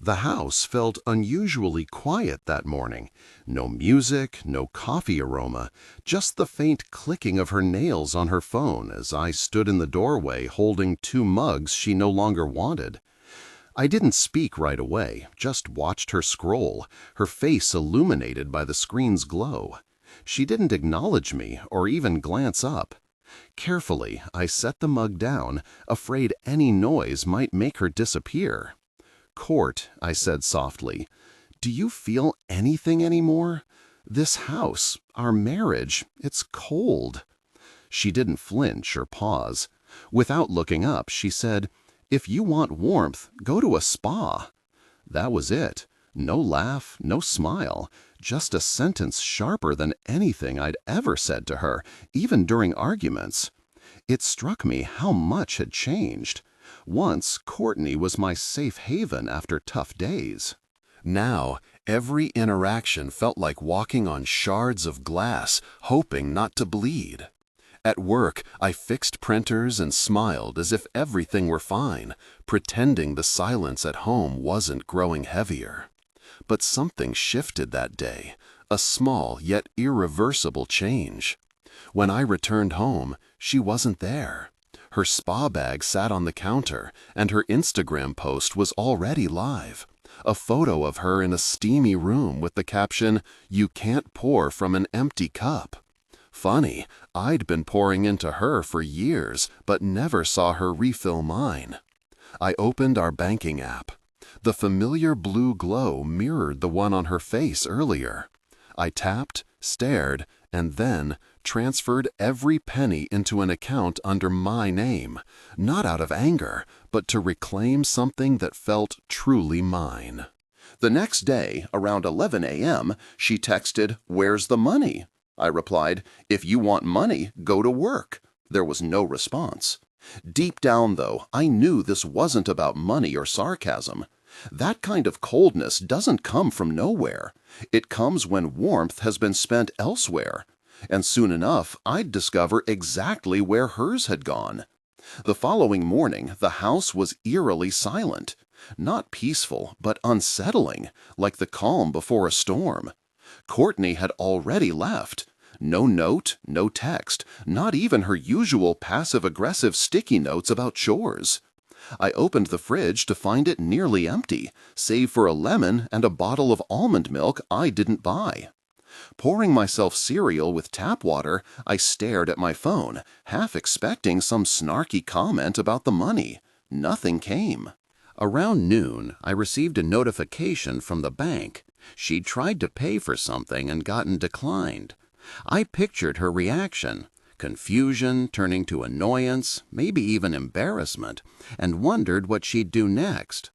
The house felt unusually quiet that morning. No music, no coffee aroma, just the faint clicking of her nails on her phone as I stood in the doorway holding two mugs she no longer wanted. I didn't speak right away, just watched her scroll, her face illuminated by the screen's glow. She didn't acknowledge me or even glance up. Carefully, I set the mug down, afraid any noise might make her disappear. "Court," I said softly, "do you feel anything anymore? This house, our marriage, it's cold." She didn't flinch or pause. Without looking up, she said, "If you want warmth, go to a spa." That was it. No laugh, no smile, just a sentence sharper than anything I'd ever said to her, even during arguments. It struck me how much had changed. Once, Courtney was my safe haven after tough days. Now, every interaction felt like walking on shards of glass, hoping not to bleed. At work, I fixed printers and smiled as if everything were fine, pretending the silence at home wasn't growing heavier. But something shifted that day, a small yet irreversible change. When I returned home, she wasn't there. Her spa bag sat on the counter, and her Instagram post was already live. A photo of her in a steamy room with the caption, "You can't pour from an empty cup." Funny, I'd been pouring into her for years, but never saw her refill mine. I opened our banking app. The familiar blue glow mirrored the one on her face earlier. I tapped, stared, and then transferred every penny into an account under my name, not out of anger, but to reclaim something that felt truly mine. The next day, around 11 a.m., she texted, "Where's the money?" I replied, "If you want money, go to work." There was no response. Deep down, though, I knew this wasn't about money or sarcasm. That kind of coldness doesn't come from nowhere. It comes when warmth has been spent elsewhere. And soon enough, I'd discover exactly where hers had gone. The following morning, the house was eerily silent. Not peaceful, but unsettling, like the calm before a storm. Courtney had already left. No note, no text, not even her usual passive-aggressive sticky notes about chores. I opened the fridge to find it nearly empty, save for a lemon and a bottle of almond milk I didn't buy. Pouring myself cereal with tap water, I stared at my phone, half expecting some snarky comment about the money. Nothing came. Around noon, I received a notification from the bank. She'd tried to pay for something and gotten declined. I pictured her reaction, confusion turning to annoyance, maybe even embarrassment, and wondered what she'd do next.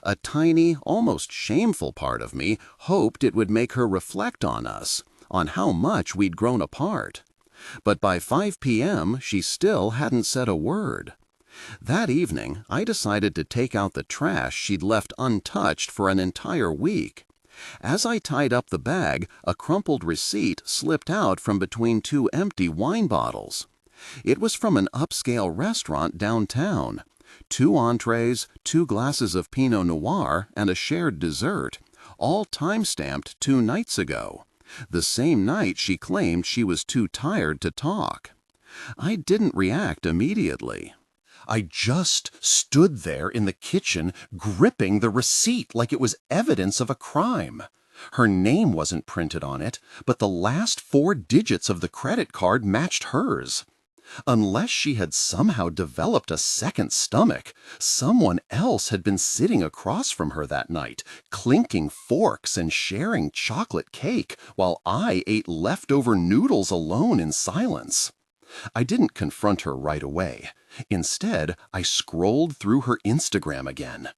A tiny, almost shameful part of me hoped it would make her reflect on us, on how much we'd grown apart. But by 5 p.m., she still hadn't said a word. That evening, I decided to take out the trash she'd left untouched for an entire week. As I tied up the bag, a crumpled receipt slipped out from between two empty wine bottles. It was from an upscale restaurant downtown. 2 entrees, 2 glasses of Pinot Noir, and a shared dessert, all time-stamped 2 nights ago. The same night she claimed she was too tired to talk. I didn't react immediately. I just stood there in the kitchen, gripping the receipt like it was evidence of a crime. Her name wasn't printed on it, but the last 4 digits of the credit card matched hers. Unless she had somehow developed a second stomach, someone else had been sitting across from her that night, clinking forks and sharing chocolate cake, while I ate leftover noodles alone in silence. I didn't confront her right away. Instead, I scrolled through her Instagram again.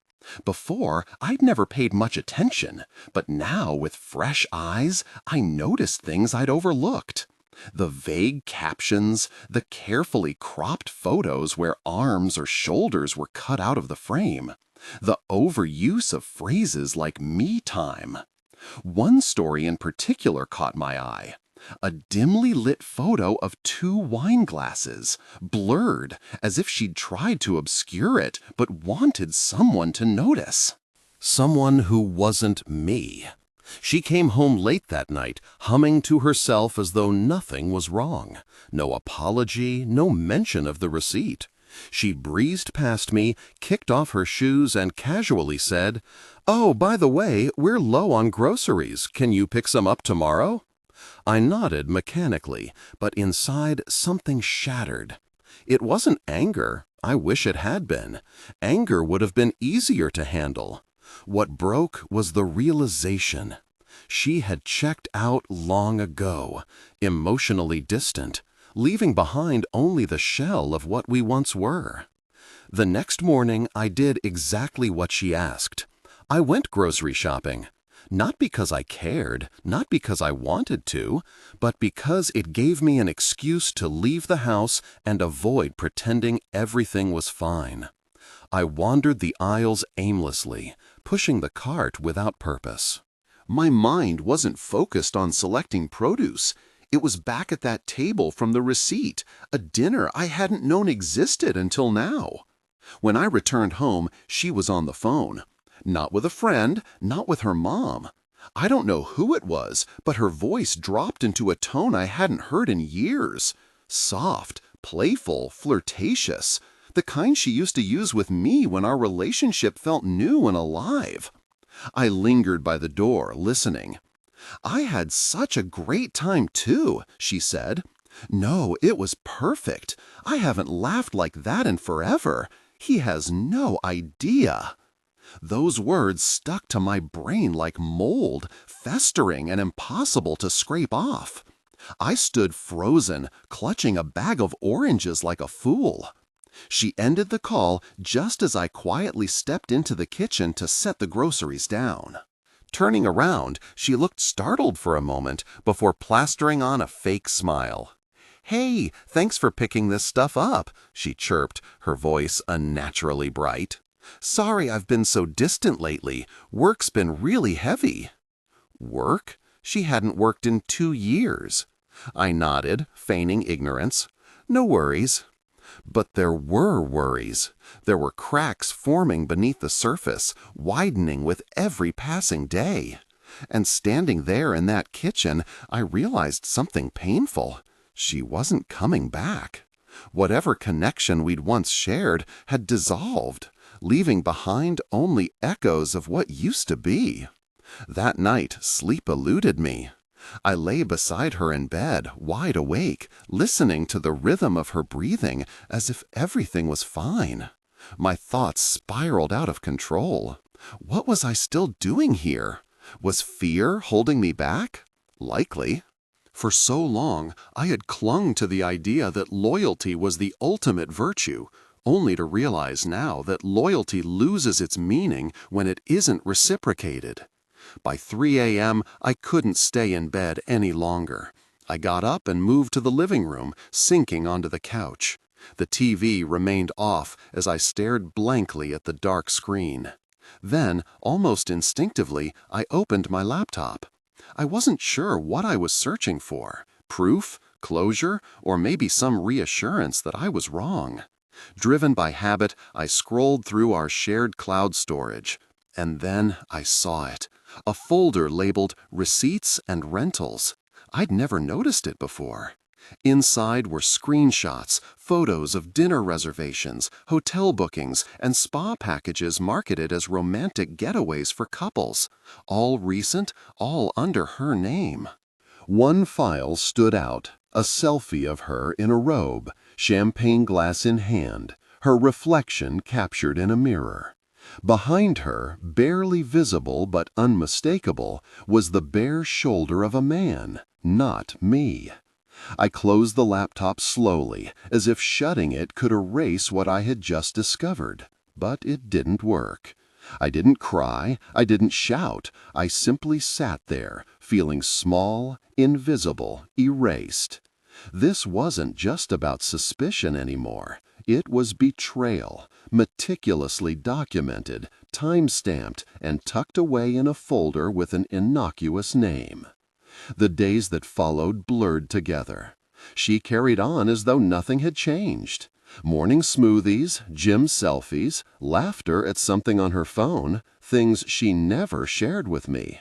Before, I'd never paid much attention, but now, with fresh eyes, I noticed things I'd overlooked. The vague captions, the carefully cropped photos where arms or shoulders were cut out of the frame, the overuse of phrases like "me time." One story in particular caught my eye. A dimly lit photo of 2 wine glasses, blurred, as if she'd tried to obscure it but wanted someone to notice. Someone who wasn't me. She came home late that night, humming to herself as though nothing was wrong. No apology, no mention of the receipt. She breezed past me, kicked off her shoes, and casually said, "Oh, by the way, we're low on groceries. Can you pick some up tomorrow?" I nodded mechanically, but inside something shattered. It wasn't anger. I wish it had been. Anger would have been easier to handle. What broke was the realization. She had checked out long ago, emotionally distant, leaving behind only the shell of what we once were. The next morning, I did exactly what she asked. I went grocery shopping. Not because I cared, not because I wanted to, but because it gave me an excuse to leave the house and avoid pretending everything was fine. I wandered the aisles aimlessly, pushing the cart without purpose. My mind wasn't focused on selecting produce. It was back at that table from the receipt, a dinner I hadn't known existed until now. When I returned home, she was on the phone. Not with a friend, not with her mom. I don't know who it was, but her voice dropped into a tone I hadn't heard in years. Soft, playful, flirtatious. The kind she used to use with me when our relationship felt new and alive. I lingered by the door, listening. "I had such a great time, too," she said. "No, it was perfect. I haven't laughed like that in forever. He has no idea." Those words stuck to my brain like mold, festering and impossible to scrape off. I stood frozen, clutching a bag of oranges like a fool. She ended the call just as I quietly stepped into the kitchen to set the groceries down. Turning around, she looked startled for a moment before plastering on a fake smile. "Hey, thanks for picking this stuff up," she chirped, her voice unnaturally bright. "Sorry I've been so distant lately. Work's been really heavy." Work? She hadn't worked in 2 years. I nodded, feigning ignorance. "No worries." But there were worries. There were cracks forming beneath the surface, widening with every passing day. And standing there in that kitchen, I realized something painful. She wasn't coming back. Whatever connection we'd once shared had dissolved, leaving behind only echoes of what used to be. That night, sleep eluded me. I lay beside her in bed, wide awake, listening to the rhythm of her breathing as if everything was fine. My thoughts spiraled out of control. What was I still doing here? Was fear holding me back? Likely. For so long, I had clung to the idea that loyalty was the ultimate virtue, only to realize now that loyalty loses its meaning when it isn't reciprocated. By 3 a.m., I couldn't stay in bed any longer. I got up and moved to the living room, sinking onto the couch. The TV remained off as I stared blankly at the dark screen. Then, almost instinctively, I opened my laptop. I wasn't sure what I was searching for. Proof, closure, or maybe some reassurance that I was wrong. Driven by habit, I scrolled through our shared cloud storage. And then I saw it. A folder labeled Receipts and Rentals. I'd never noticed it before. Inside were screenshots, photos of dinner reservations, hotel bookings, and spa packages marketed as romantic getaways for couples. All recent, all under her name. One file stood out, a selfie of her in a robe, champagne glass in hand, her reflection captured in a mirror. Behind her, barely visible but unmistakable, was the bare shoulder of a man, not me. I closed the laptop slowly, as if shutting it could erase what I had just discovered. But it didn't work. I didn't cry, I didn't shout. I simply sat there, feeling small, invisible, erased. This wasn't just about suspicion anymore. It was betrayal, meticulously documented, time-stamped, and tucked away in a folder with an innocuous name. The days that followed blurred together. She carried on as though nothing had changed. Morning smoothies, gym selfies, laughter at something on her phone, things she never shared with me.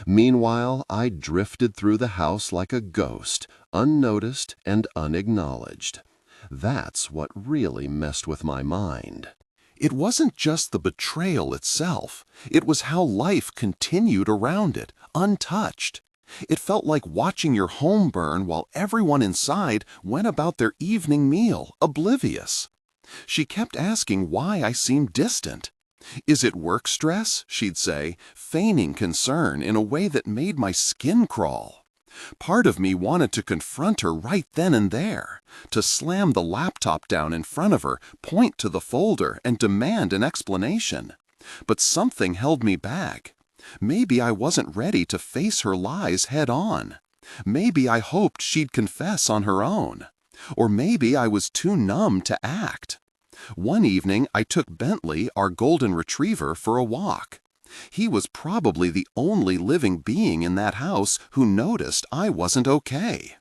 Meanwhile, I drifted through the house like a ghost, unnoticed and unacknowledged. That's what really messed with my mind. It wasn't just the betrayal itself. It was how life continued around it, untouched. It felt like watching your home burn while everyone inside went about their evening meal, oblivious. She kept asking why I seemed distant. "Is it work stress?" she'd say, feigning concern in a way that made my skin crawl. Part of me wanted to confront her right then and there, to slam the laptop down in front of her, point to the folder, and demand an explanation. But something held me back. Maybe I wasn't ready to face her lies head on. Maybe I hoped she'd confess on her own. Or maybe I was too numb to act. One evening, I took Bentley, our golden retriever, for a walk. He was probably the only living being in that house who noticed I wasn't okay.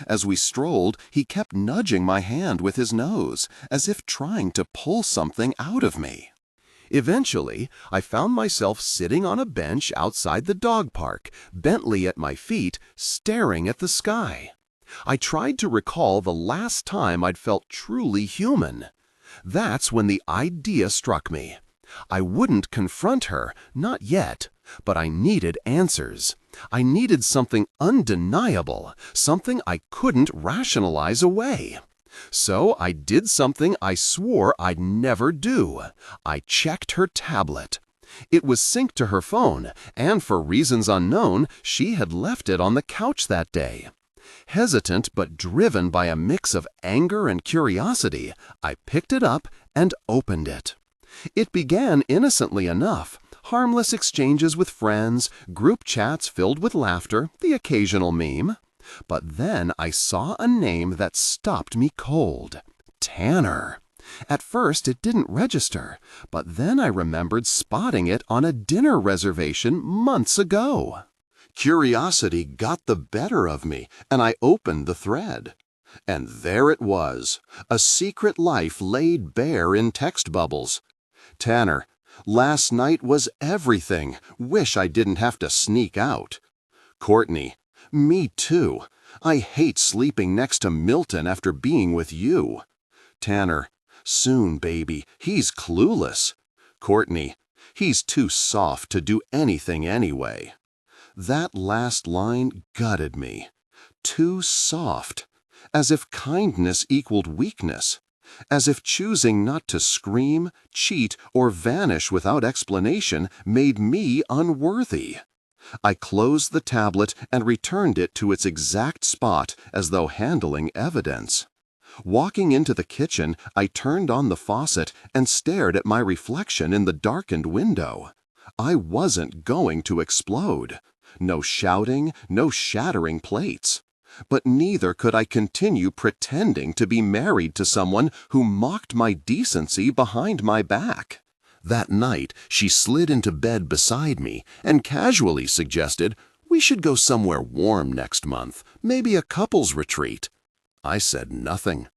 As we strolled, he kept nudging my hand with his nose, as if trying to pull something out of me. Eventually, I found myself sitting on a bench outside the dog park, Bentley at my feet, staring at the sky. I tried to recall the last time I'd felt truly human. That's when the idea struck me. I wouldn't confront her, not yet, but I needed answers. I needed something undeniable, something I couldn't rationalize away. So I did something I swore I'd never do. I checked her tablet. It was synced to her phone, and for reasons unknown, she had left it on the couch that day. Hesitant but driven by a mix of anger and curiosity, I picked it up and opened it. It began innocently enough, harmless exchanges with friends, group chats filled with laughter, the occasional meme. But then I saw a name that stopped me cold. Tanner. At first it didn't register, but then I remembered spotting it on a dinner reservation months ago. Curiosity got the better of me, and I opened the thread. And there it was, a secret life laid bare in text bubbles. "Tanner, last night was everything. Wish I didn't have to sneak out." Courtney, "Me too. I hate sleeping next to Milton after being with you." Tanner, "Soon, baby. He's clueless." Courtney, "He's too soft to do anything anyway." That last line gutted me. Too soft. As if kindness equaled weakness. As if choosing not to scream, cheat, or vanish without explanation made me unworthy. I closed the tablet and returned it to its exact spot as though handling evidence. Walking into the kitchen, I turned on the faucet and stared at my reflection in the darkened window. I wasn't going to explode. No shouting, no shattering plates. But neither could I continue pretending to be married to someone who mocked my decency behind my back. That night, she slid into bed beside me and casually suggested, "We should go somewhere warm next month, maybe a couples retreat." I said nothing.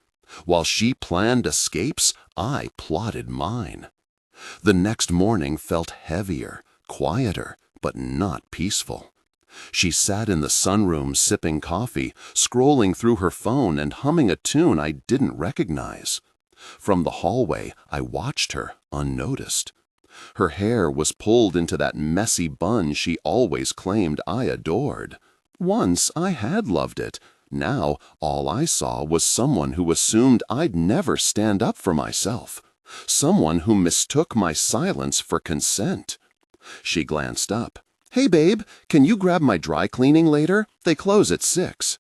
While she planned escapes, I plotted mine. The next morning felt heavier, quieter, but not peaceful. She sat in the sunroom sipping coffee, scrolling through her phone and humming a tune I didn't recognize. From the hallway, I watched her, unnoticed. Her hair was pulled into that messy bun she always claimed I adored. Once I had loved it. Now all I saw was someone who assumed I'd never stand up for myself. Someone who mistook my silence for consent. She glanced up. "Hey babe, can you grab my dry cleaning later? They close at 6.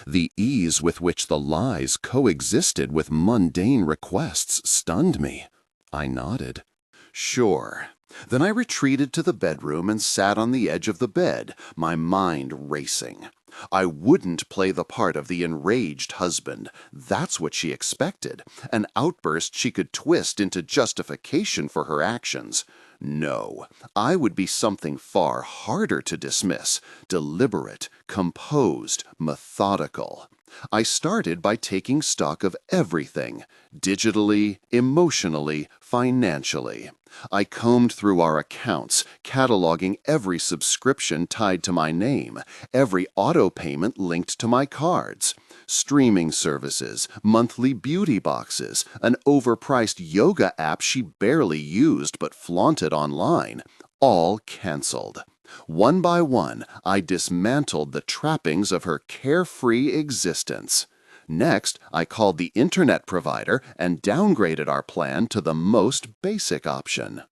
The ease with which the lies coexisted with mundane requests stunned me. I nodded. "Sure." Then I retreated to the bedroom and sat on the edge of the bed, my mind racing. I wouldn't play the part of the enraged husband. That's what she expected, an outburst she could twist into justification for her actions. No, I would be something far harder to dismiss, deliberate, composed, methodical. I started by taking stock of everything, digitally, emotionally, financially. I combed through our accounts, cataloging every subscription tied to my name, every auto payment linked to my cards, streaming services, monthly beauty boxes, an overpriced yoga app she barely used but flaunted online, all canceled. One by one, I dismantled the trappings of her carefree existence. Next, I called the internet provider and downgraded our plan to the most basic option.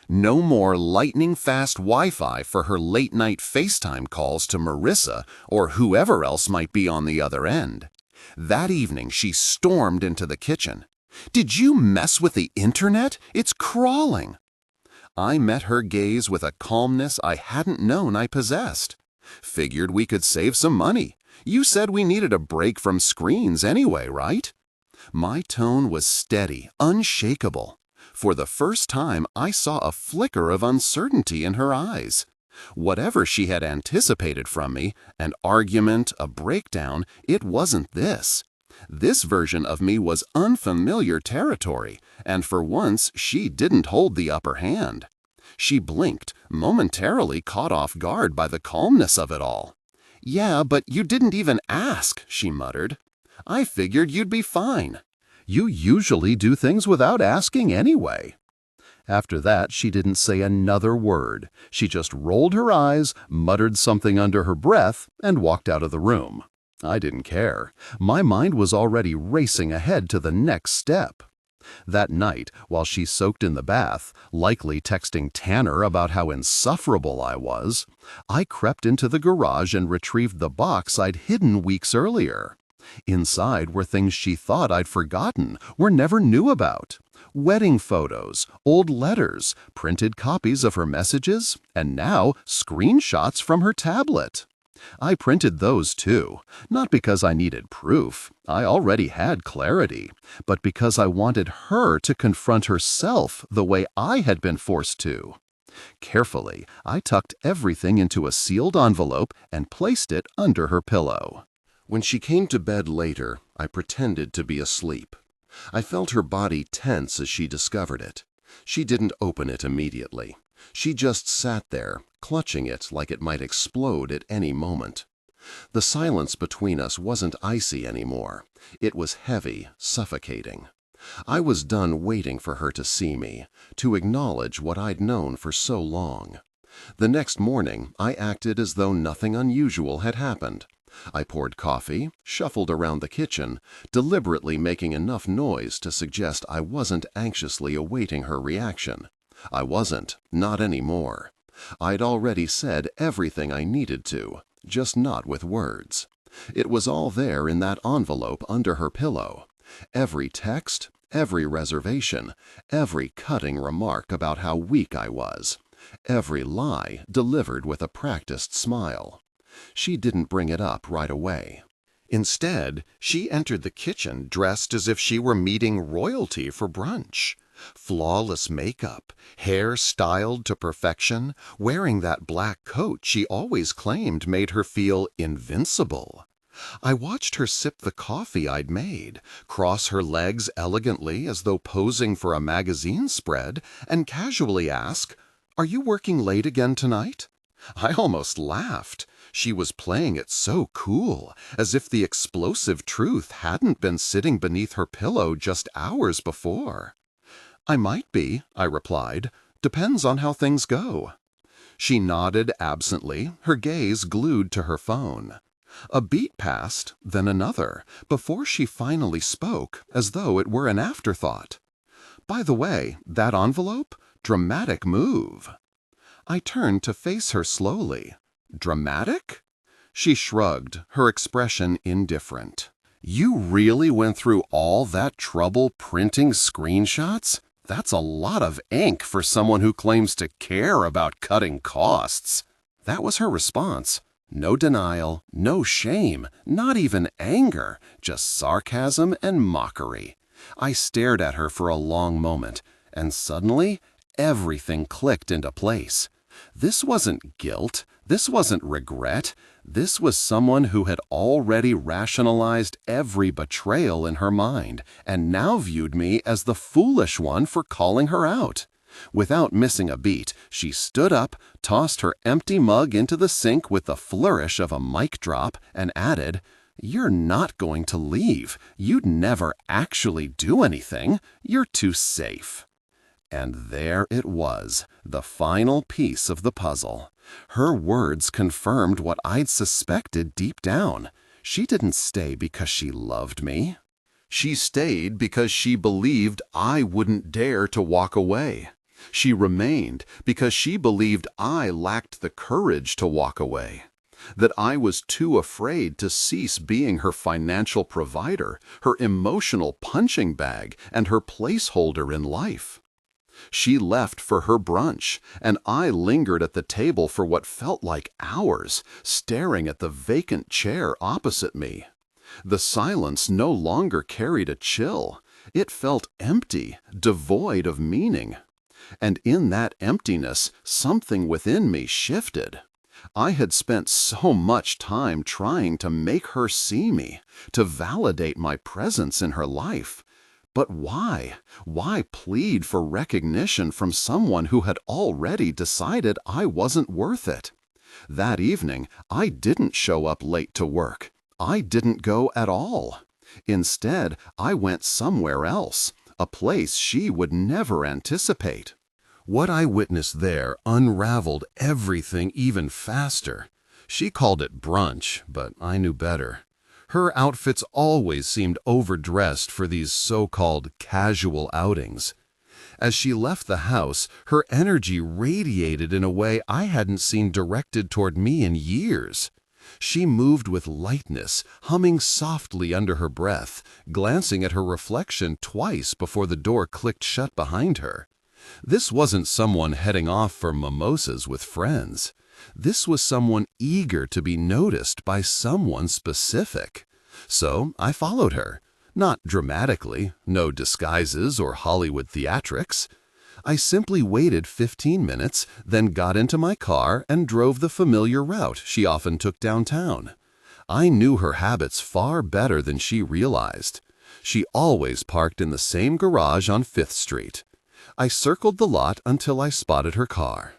No more lightning-fast Wi-Fi for her late-night FaceTime calls to Marissa or whoever else might be on the other end. That evening, she stormed into the kitchen. "Did you mess with the internet? It's crawling!" I met her gaze with a calmness I hadn't known I possessed. "Figured we could save some money. You said we needed a break from screens anyway, right?" My tone was steady, unshakable. For the first time, I saw a flicker of uncertainty in her eyes. Whatever she had anticipated from me, an argument, a breakdown, it wasn't this. This version of me was unfamiliar territory, and for once she didn't hold the upper hand. She blinked, momentarily caught off guard by the calmness of it all. "Yeah, but you didn't even ask," she muttered. "I figured you'd be fine." "You usually do things without asking anyway." After that, she didn't say another word. She just rolled her eyes, muttered something under her breath, and walked out of the room. I didn't care. My mind was already racing ahead to the next step. That night, while she soaked in the bath, likely texting Tanner about how insufferable I was, I crept into the garage and retrieved the box I'd hidden weeks earlier. Inside were things she thought I'd forgotten or never knew about. Wedding photos, old letters, printed copies of her messages, and now screenshots from her tablet. I printed those too, not because I needed proof, I already had clarity, but because I wanted her to confront herself the way I had been forced to. Carefully, I tucked everything into a sealed envelope and placed it under her pillow. When she came to bed later, I pretended to be asleep. I felt her body tense as she discovered it. She didn't open it immediately. She just sat there, clutching it like it might explode at any moment. The silence between us wasn't icy anymore. It was heavy, suffocating. I was done waiting for her to see me, to acknowledge what I'd known for so long. The next morning, I acted as though nothing unusual had happened. I poured coffee, shuffled around the kitchen, deliberately making enough noise to suggest I wasn't anxiously awaiting her reaction. I wasn't, not anymore. I'd already said everything I needed to, just not with words. It was all there in that envelope under her pillow. Every text, every reservation, every cutting remark about how weak I was. Every lie delivered with a practiced smile. She didn't bring it up right away. Instead, she entered the kitchen dressed as if she were meeting royalty for brunch. Flawless makeup, hair styled to perfection, wearing that black coat she always claimed made her feel invincible. I watched her sip the coffee I'd made, cross her legs elegantly as though posing for a magazine spread, and casually ask, "Are you working late again tonight?" I almost laughed. She was playing it so cool, as if the explosive truth hadn't been sitting beneath her pillow just hours before. "I might be," I replied. "Depends on how things go." She nodded absently, her gaze glued to her phone. A beat passed, then another, before she finally spoke, as though it were an afterthought. "By the way, that envelope? Dramatic move." I turned to face her slowly. "Dramatic?" She shrugged, her expression indifferent. "You really went through all that trouble printing screenshots? That's a lot of ink for someone who claims to care about cutting costs." That was her response. No denial, no shame, not even anger, just sarcasm and mockery. I stared at her for a long moment, and suddenly, everything clicked into place. This wasn't guilt. This wasn't regret. This was someone who had already rationalized every betrayal in her mind and now viewed me as the foolish one for calling her out. Without missing a beat, she stood up, tossed her empty mug into the sink with the flourish of a mic drop, and added, "You're not going to leave. You'd never actually do anything. You're too safe." And there it was, the final piece of the puzzle. Her words confirmed what I'd suspected deep down. She didn't stay because she loved me. She stayed because she believed I wouldn't dare to walk away. She remained because she believed I lacked the courage to walk away, that I was too afraid to cease being her financial provider, her emotional punching bag, and her placeholder in life. She left for her brunch, and I lingered at the table for what felt like hours, staring at the vacant chair opposite me. The silence no longer carried a chill. It felt empty, devoid of meaning. And in that emptiness, something within me shifted. I had spent so much time trying to make her see me, to validate my presence in her life. But why? Why plead for recognition from someone who had already decided I wasn't worth it? That evening, I didn't show up late to work. I didn't go at all. Instead, I went somewhere else, a place she would never anticipate. What I witnessed there unraveled everything even faster. She called it brunch, but I knew better. Her outfits always seemed overdressed for these so-called casual outings. As she left the house, her energy radiated in a way I hadn't seen directed toward me in years. She moved with lightness, humming softly under her breath, glancing at her reflection twice before the door clicked shut behind her. This wasn't someone heading off for mimosas with friends. This was someone eager to be noticed by someone specific. So I followed her. Not dramatically, no disguises or Hollywood theatrics. I simply waited 15 minutes, then got into my car and drove the familiar route she often took downtown. I knew her habits far better than she realized. She always parked in the same garage on 5th Street. I circled the lot until I spotted her car.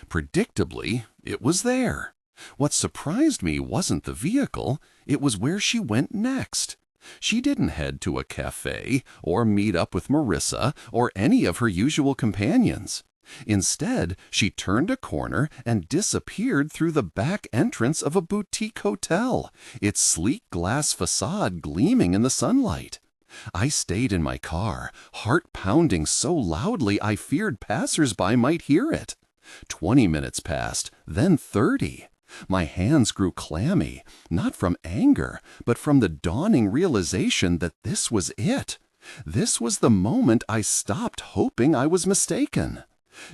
Predictably, it was there. What surprised me wasn't the vehicle, it was where she went next. She didn't head to a cafe or meet up with Marissa or any of her usual companions. Instead, she turned a corner and disappeared through the back entrance of a boutique hotel, its sleek glass facade gleaming in the sunlight. I stayed in my car, heart pounding so loudly I feared passers-by might hear it. 20 minutes passed, then 30. My hands grew clammy, not from anger, but from the dawning realization that this was it. This was the moment I stopped hoping I was mistaken.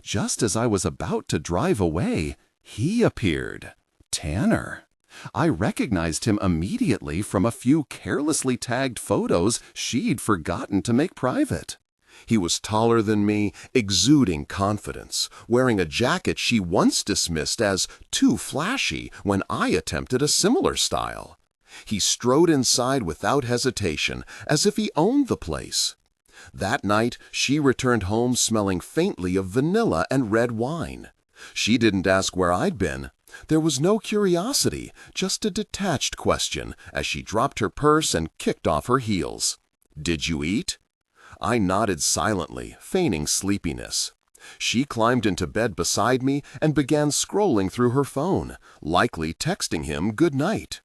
Just as I was about to drive away, he appeared. Tanner. I recognized him immediately from a few carelessly tagged photos she'd forgotten to make private. He was taller than me, exuding confidence, wearing a jacket she once dismissed as too flashy when I attempted a similar style. He strode inside without hesitation, as if he owned the place. That night, she returned home smelling faintly of vanilla and red wine. She didn't ask where I'd been. There was no curiosity, just a detached question as she dropped her purse and kicked off her heels. "Did you eat?" I nodded silently, feigning sleepiness. She climbed into bed beside me and began scrolling through her phone, likely texting him good night.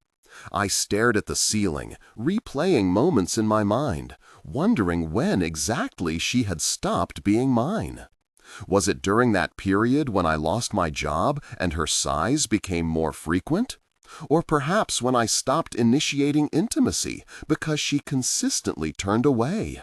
I stared at the ceiling, replaying moments in my mind, wondering when exactly she had stopped being mine. Was it during that period when I lost my job and her sighs became more frequent? Or perhaps when I stopped initiating intimacy because she consistently turned away?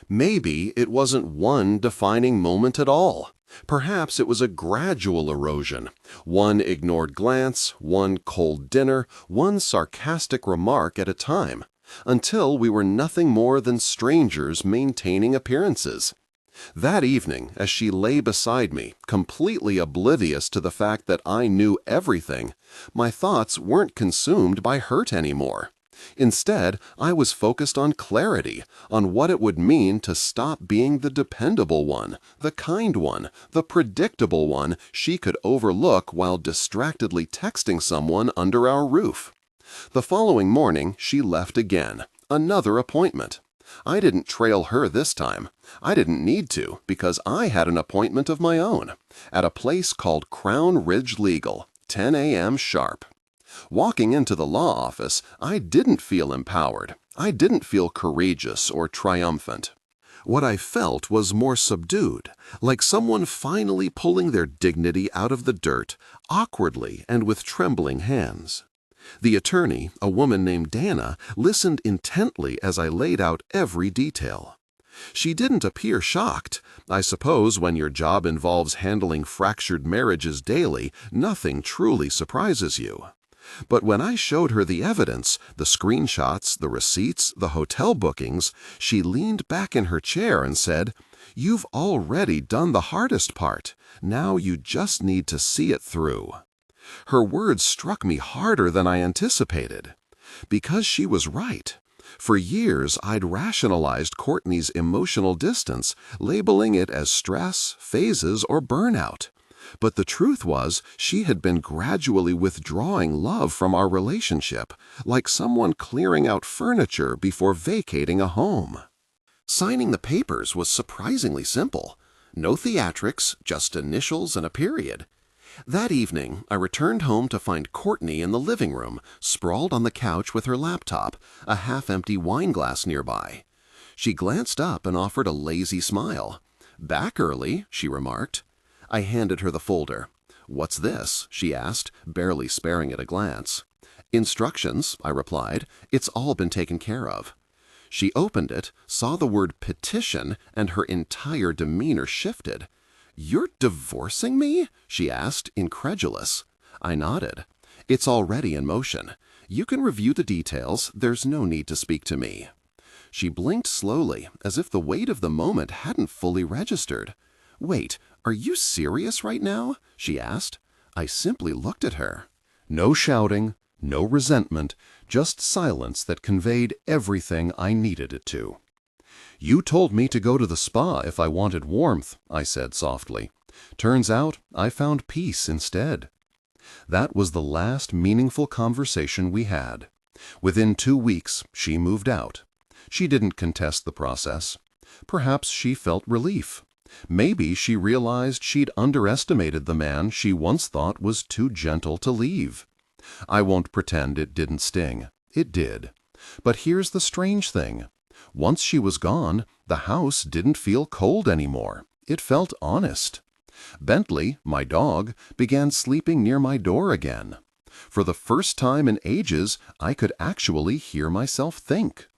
Maybe it wasn't one defining moment at all. Perhaps it was a gradual erosion. One ignored glance, one cold dinner, one sarcastic remark at a time, until we were nothing more than strangers maintaining appearances. That evening, as she lay beside me, completely oblivious to the fact that I knew everything, my thoughts weren't consumed by hurt anymore. Instead, I was focused on clarity, on what it would mean to stop being the dependable one, the kind one, the predictable one she could overlook while distractedly texting someone under our roof. The following morning, she left again. Another appointment. I didn't trail her this time. I didn't need to because I had an appointment of my own at a place called Crown Ridge Legal, 10 a.m. sharp. Walking into the law office, I didn't feel empowered. I didn't feel courageous or triumphant. What I felt was more subdued, like someone finally pulling their dignity out of the dirt, awkwardly and with trembling hands. The attorney, a woman named Dana, listened intently as I laid out every detail. She didn't appear shocked. I suppose when your job involves handling fractured marriages daily, nothing truly surprises you. But when I showed her the evidence, the screenshots, the receipts, the hotel bookings, she leaned back in her chair and said, "You've already done the hardest part. Now you just need to see it through." Her words struck me harder than I anticipated. Because she was right. For years, I'd rationalized Courtney's emotional distance, labeling it as stress, phases, or burnout. But the truth was, she had been gradually withdrawing love from our relationship, like someone clearing out furniture before vacating a home. Signing the papers was surprisingly simple. No theatrics, just initials and a period. That evening, I returned home to find Courtney in the living room, sprawled on the couch with her laptop, a half-empty wine glass nearby. She glanced up and offered a lazy smile. "Back early," she remarked. I handed her the folder. "What's this?" she asked, barely sparing it a glance. "Instructions," I replied. "It's all been taken care of." She opened it, saw the word petition, and her entire demeanor shifted. "You're divorcing me?" she asked, incredulous. I nodded. "It's already in motion. You can review the details. There's no need to speak to me." She blinked slowly, as if the weight of the moment hadn't fully registered. "Wait, are you serious right now?" she asked. I simply looked at her. No shouting, no resentment, just silence that conveyed everything I needed it to. "You told me to go to the spa if I wanted warmth," I said softly. "Turns out I found peace instead." That was the last meaningful conversation we had. Within 2 weeks, she moved out. She didn't contest the process. Perhaps she felt relief. Maybe she realized she'd underestimated the man she once thought was too gentle to leave. I won't pretend it didn't sting. It did. But here's the strange thing. Once she was gone, the house didn't feel cold anymore. It felt honest. Bentley, my dog, began sleeping near my door again. For the first time in ages, I could actually hear myself think.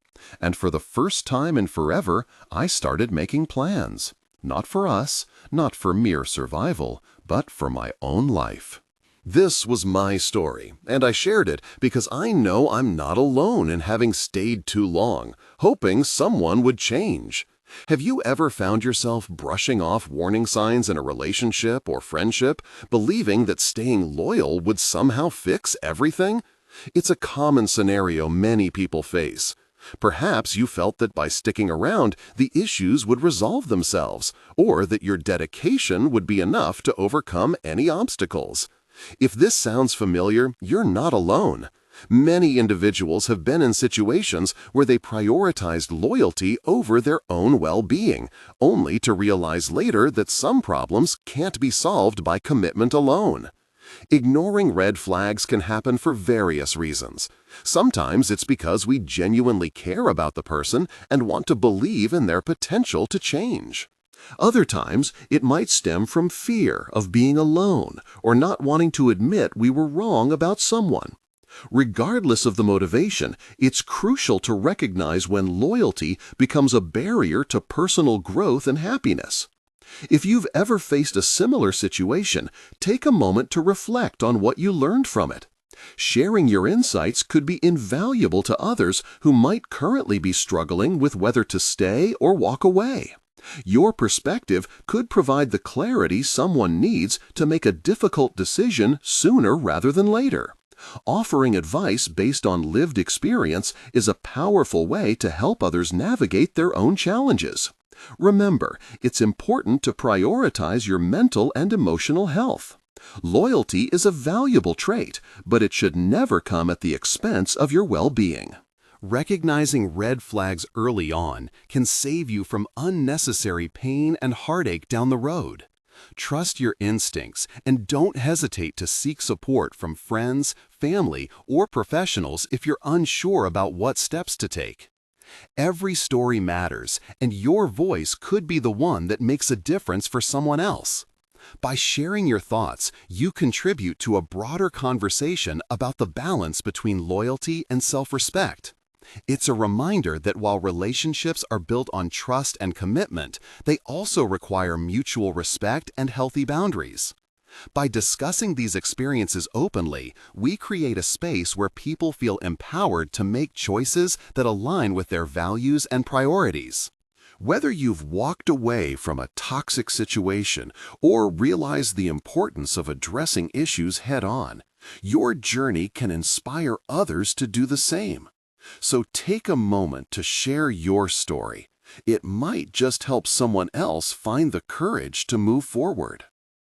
And for the first time in forever, I started making plans. Not for us, not for mere survival, but for my own life. This was my story, and I shared it because I know I'm not alone in having stayed too long, hoping someone would change. Have you ever found yourself brushing off warning signs in a relationship or friendship, believing that staying loyal would somehow fix everything? It's a common scenario many people face. Perhaps you felt that by sticking around, the issues would resolve themselves, or that your dedication would be enough to overcome any obstacles. If this sounds familiar, you're not alone. Many individuals have been in situations where they prioritized loyalty over their own well-being, only to realize later that some problems can't be solved by commitment alone. Ignoring red flags can happen for various reasons. Sometimes it's because we genuinely care about the person and want to believe in their potential to change. Other times, it might stem from fear of being alone or not wanting to admit we were wrong about someone. Regardless of the motivation, it's crucial to recognize when loyalty becomes a barrier to personal growth and happiness. If you've ever faced a similar situation, take a moment to reflect on what you learned from it. Sharing your insights could be invaluable to others who might currently be struggling with whether to stay or walk away. Your perspective could provide the clarity someone needs to make a difficult decision sooner rather than later. Offering advice based on lived experience is a powerful way to help others navigate their own challenges. Remember, it's important to prioritize your mental and emotional health. Loyalty is a valuable trait, but it should never come at the expense of your well-being. Recognizing red flags early on can save you from unnecessary pain and heartache down the road. Trust your instincts and don't hesitate to seek support from friends, family, or professionals if you're unsure about what steps to take. Every story matters, and your voice could be the one that makes a difference for someone else. By sharing your thoughts, you contribute to a broader conversation about the balance between loyalty and self-respect. It's a reminder that while relationships are built on trust and commitment, they also require mutual respect and healthy boundaries. By discussing these experiences openly, we create a space where people feel empowered to make choices that align with their values and priorities. Whether you've walked away from a toxic situation or realized the importance of addressing issues head-on, your journey can inspire others to do the same. So take a moment to share your story. It might just help someone else find the courage to move forward.